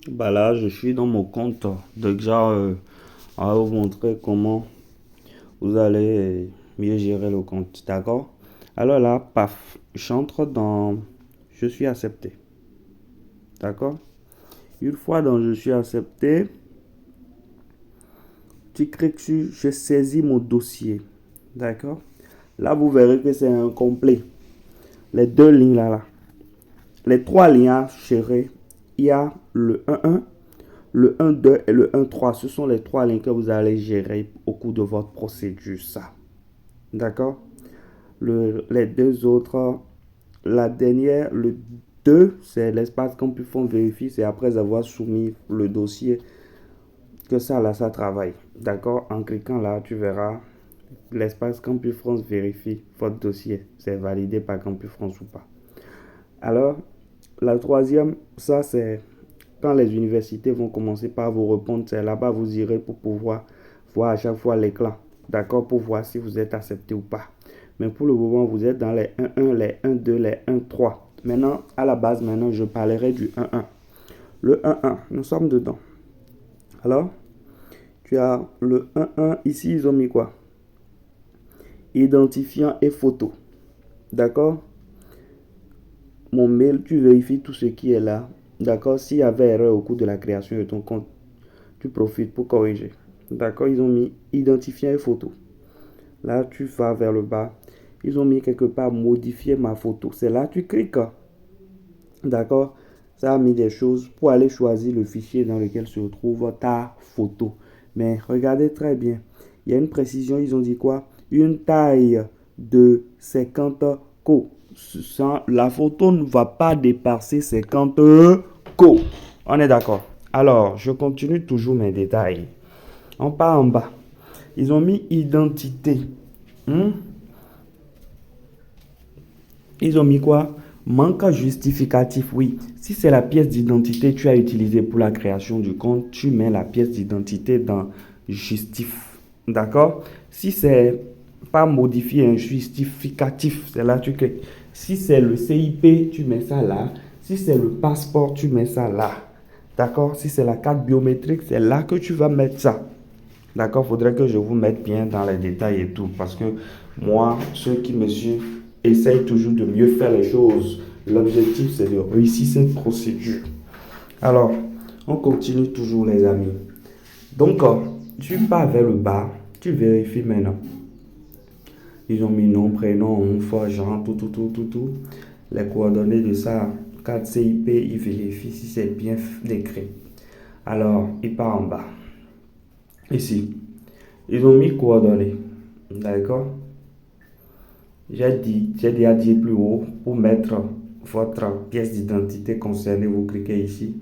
Bah là, je suis dans mon compte. Déjà, on va vous montrer comment vous allez mieux gérer le compte. D'accord? Alors là, paf, j'entre dans Je suis accepté. D'accord? Une fois dans Je suis accepté, tu cliques sur Je saisis mon dossier. D'accord? Là, vous verrez que c'est incomplet. Les deux lignes là. Les trois lignes à gérer, il y a le 1.1, le 1.2 et le 1.3. Ce sont les trois lignes que vous allez gérer au cours de votre procédure. Ça. D'accord? Les deux autres, la dernière, le 2, c'est l'espace CompuFront vérifie. C'est après avoir soumis le dossier que ça, là, ça travaille. D'accord? En cliquant là, tu verras l'espace CompuFrance vérifie votre dossier. C'est validé par CompuFrance ou pas. Alors, la troisième, ça c'est quand les universités vont commencer par vous répondre, c'est là-bas vous irez pour pouvoir voir à chaque fois l'éclat, d'accord, pour voir si vous êtes accepté ou pas. Mais pour le moment, vous êtes dans les 1.1, les 1.2, les 1.3. Maintenant, à la base, maintenant, je parlerai du 1.1. Le 1.1, nous sommes dedans. Alors, tu as le 1.1, ici, ils ont mis quoi? Identifiant et photo. D'accord? Mon mail, tu vérifies tout ce qui est là. D'accord? S'il y avait erreur au cours de la création de ton compte, tu profites pour corriger. D'accord? Ils ont mis identifiant et photo. Là, tu vas vers le bas. Ils ont mis quelque part modifier ma photo. C'est là, tu cliques. D'accord? Ça a mis des choses pour aller choisir le fichier dans lequel se trouve ta photo. Mais regardez très bien. Il y a une précision. Ils ont dit quoi? Une taille de 50 co. La photo ne va pas dépasser 50 co. On est d'accord? Alors, je continue toujours mes détails. On part en bas. Ils ont mis identité. Ils ont mis quoi? Manque justificatif, oui. Si c'est la pièce d'identité que tu as utilisée pour la création du compte, tu mets la pièce d'identité dans justif. D'accord? Si c'est pas modifié un justificatif, c'est là que tu cliques. Si c'est le CIP, tu mets ça là. Si c'est le passeport, tu mets ça là. D'accord? Si c'est la carte biométrique, c'est là que tu vas mettre ça. D'accord? Faudrait que je vous mette bien dans les détails et tout. Parce que moi, ceux qui me suivent essayent toujours de mieux faire les choses. L'objectif, c'est de réussir cette procédure. Alors, on continue toujours, les amis. Donc, tu pars vers le bas. Tu vérifies maintenant. Ils ont mis nom, prénom, genre, tout. Les coordonnées de ça, 4 CIP, ils vérifient si c'est bien décrit. Alors, il part en bas. Ici, ils ont mis coordonnées. D'accord? J'ai déjà dit plus haut pour mettre votre pièce d'identité concernée. Vous cliquez ici.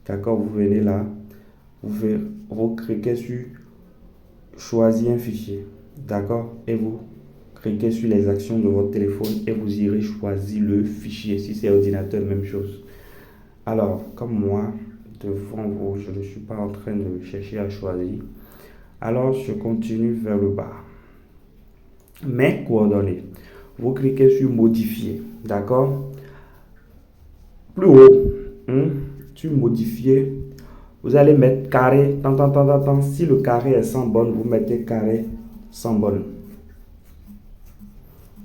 D'accord? Vous venez là. Vous cliquez sur choisir un fichier. D'accord? Et vous cliquez sur les actions de votre téléphone et vous irez choisir le fichier. Si c'est ordinateur, même chose. Alors, comme moi, devant vous, je ne suis pas en train de chercher à choisir. Alors, je continue vers le bas. Mes coordonnées. Vous cliquez sur modifier. D'accord? Plus haut. Sur modifier. Vous allez mettre carré. Si le carré est sans bonne, vous mettez carré sans bonne.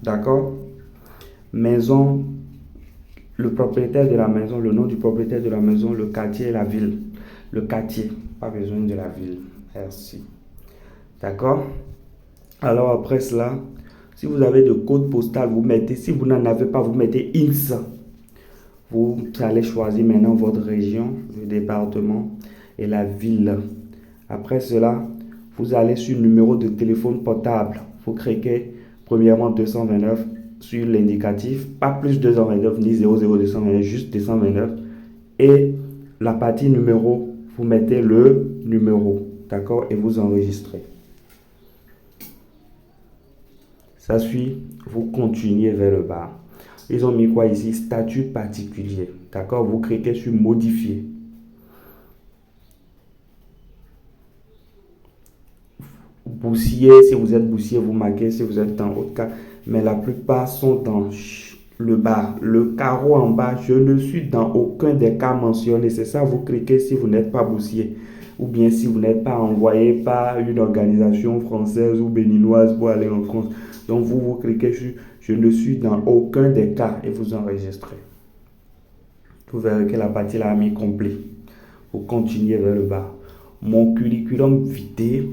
D'accord? Maison. Le propriétaire de la maison, le nom du propriétaire de la maison, le quartier et la ville. Le quartier. Pas besoin de la ville. Merci. D'accord? Alors après cela, si vous avez de code postal, vous mettez. Si vous n'en avez pas, vous mettez X. Vous allez choisir maintenant votre région, le département et la ville. Après cela, vous allez sur le numéro de téléphone portable. Vous cliquez premièrement 229 sur l'indicatif, pas plus 229 ni 00229, juste 229. Et la partie numéro, vous mettez le numéro, d'accord, et vous enregistrez. Ça suit, vous continuez vers le bas. Ils ont mis quoi ici? Statut particulier. D'accord? Vous cliquez sur modifier. Boursier, si vous êtes boursier, vous marquez si vous êtes dans autre cas. Mais la plupart sont dans le bas, le carreau en bas, je ne suis dans aucun des cas mentionnés. C'est ça, vous cliquez si vous n'êtes pas boursier ou bien si vous n'êtes pas envoyé par une organisation française ou béninoise pour aller en France. Donc vous cliquez sur je ne suis dans aucun des cas et vous enregistrez. Vous verrez que la partie là a mis complet. Vous continuez vers le bas. Mon curriculum vitae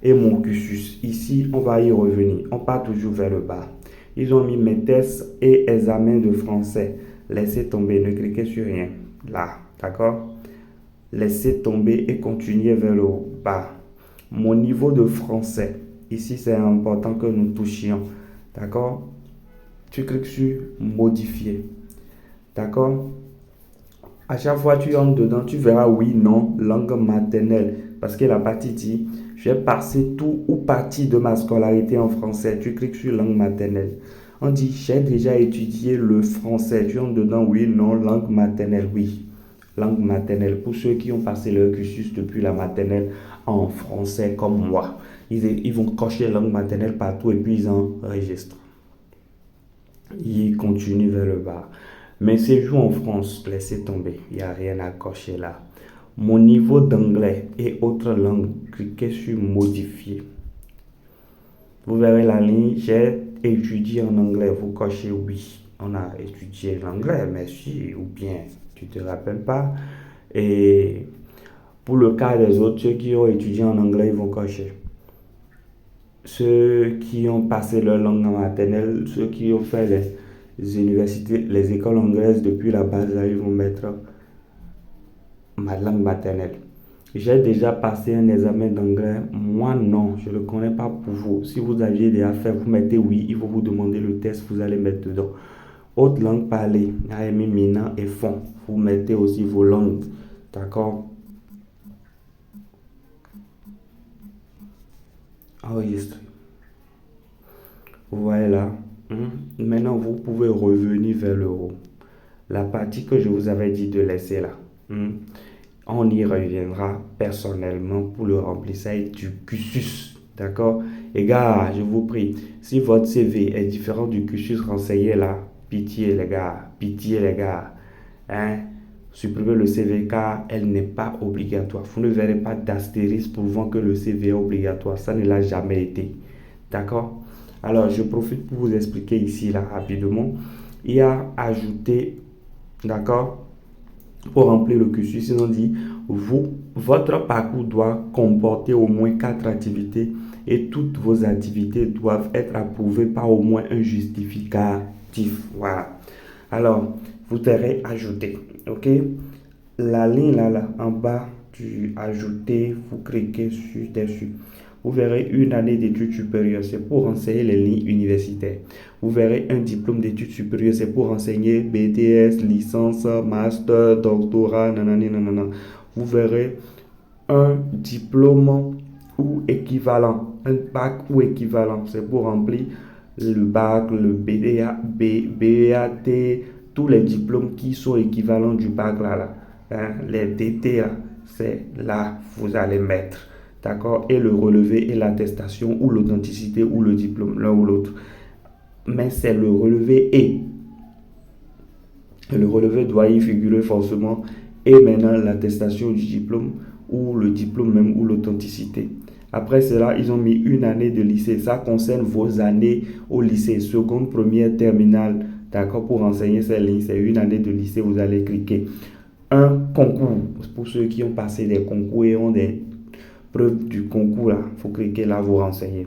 et mon cursus. Ici, on va y revenir. On part toujours vers le bas. Ils ont mis mes tests et examens de français. Laissez tomber, ne cliquez sur rien. Là, d'accord? Laissez tomber et continuez vers le bas. Mon niveau de français. Ici, c'est important que nous touchions. D'accord? Tu cliques sur modifier. D'accord? À chaque fois que tu entres dedans, tu verras oui, non, langue maternelle. Parce que la partie dit, je vais passer tout ou partie de ma scolarité en français. Tu cliques sur langue maternelle. On dit, j'ai déjà étudié le français. Tu entres dedans, oui, non, langue maternelle, oui. Langue maternelle. Pour ceux qui ont passé leur cursus depuis la maternelle en français comme moi. Ils vont cocher langue maternelle partout et puis ils enregistrent. Ils continuent vers le bas. Mais séjour en France, laissez tomber, il n'y a rien à cocher là. Mon niveau d'anglais et autres langues, cliquez sur modifier. Vous verrez la ligne, j'ai étudié en anglais, vous cochez oui. On a étudié l'anglais, merci, ou bien tu ne te rappelles pas. Et pour le cas des autres, ceux qui ont étudié en anglais, ils vont cocher. Ceux qui ont passé leur langue en maternelle, ceux qui ont fait les universités, les écoles anglaises depuis la base, là, ils vont mettre ma langue maternelle. J'ai déjà passé un examen d'anglais. Moi, non, je ne le connais pas pour vous. Si vous aviez déjà fait, vous mettez oui, il faut vous demander le test, vous allez mettre dedans. Autre langue parlée, AMI, Mina et Fond. Vous mettez aussi vos langues. D'accord? Enregistré. Vous voyez là. Maintenant, vous pouvez revenir vers le haut. La partie que je vous avais dit de laisser là. On y reviendra personnellement pour le remplissage du cursus. D'accord? Les gars, je vous prie, si votre CV est différent du cursus renseigné là, pitié les gars, pitié les gars. Hein? Supprimez le CV car elle n'est pas obligatoire. Vous ne verrez pas d'astérisque prouvant que le CV est obligatoire. Ça ne l'a jamais été. D'accord? Alors, je profite pour vous expliquer ici, là, rapidement. Il y a ajouté, d'accord, pour remplir le cursus, ils ont dit, votre parcours doit comporter au moins 4 activités et toutes vos activités doivent être approuvées par au moins un justificatif. Voilà. Alors, vous verrez ajouter, ok? La ligne là, en bas du ajouter, vous cliquez dessus. Vous verrez une année d'études supérieures, c'est pour enseigner les lignes universitaires. Vous verrez un diplôme d'études supérieures, c'est pour enseigner BTS, licence, master, doctorat, nanani, nanana. Vous verrez un diplôme ou équivalent, un bac ou équivalent, c'est pour remplir le bac, le BAT, tous les diplômes qui sont équivalents du bac là. Les DT là, c'est là vous allez mettre. D'accord? Et le relevé et l'attestation ou l'authenticité ou le diplôme, l'un ou l'autre. Mais c'est le relevé et. Le relevé doit y figurer forcément. Et maintenant l'attestation du diplôme ou le diplôme même ou l'authenticité. Après cela, ils ont mis une année de lycée. Ça concerne vos années au lycée, seconde, première, terminale. D'accord? Pour enseigner ces lignes, c'est une année de lycée. Vous allez cliquer. Un concours. Pour ceux qui ont passé des concours et ont des preuve du concours là, il faut cliquer là, vous renseigner.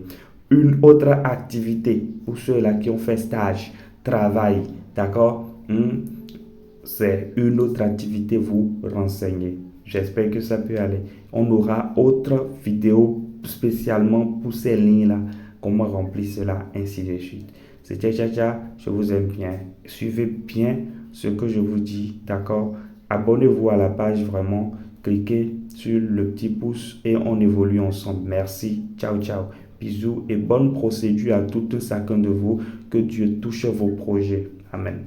Une autre activité pour ceux-là qui ont fait stage, travail, d'accord? C'est une autre activité, vous renseigner. J'espère que ça peut aller. On aura autre vidéo spécialement pour ces lignes-là, comment remplir cela, ainsi de suite. C'était Chacha, je vous aime bien. Suivez bien ce que je vous dis, d'accord? Abonnez-vous à la page vraiment. Cliquez sur le petit pouce et on évolue ensemble. Merci. Ciao, ciao. Bisous et bonne procédure à tout un chacun de vous. Que Dieu touche vos projets. Amen.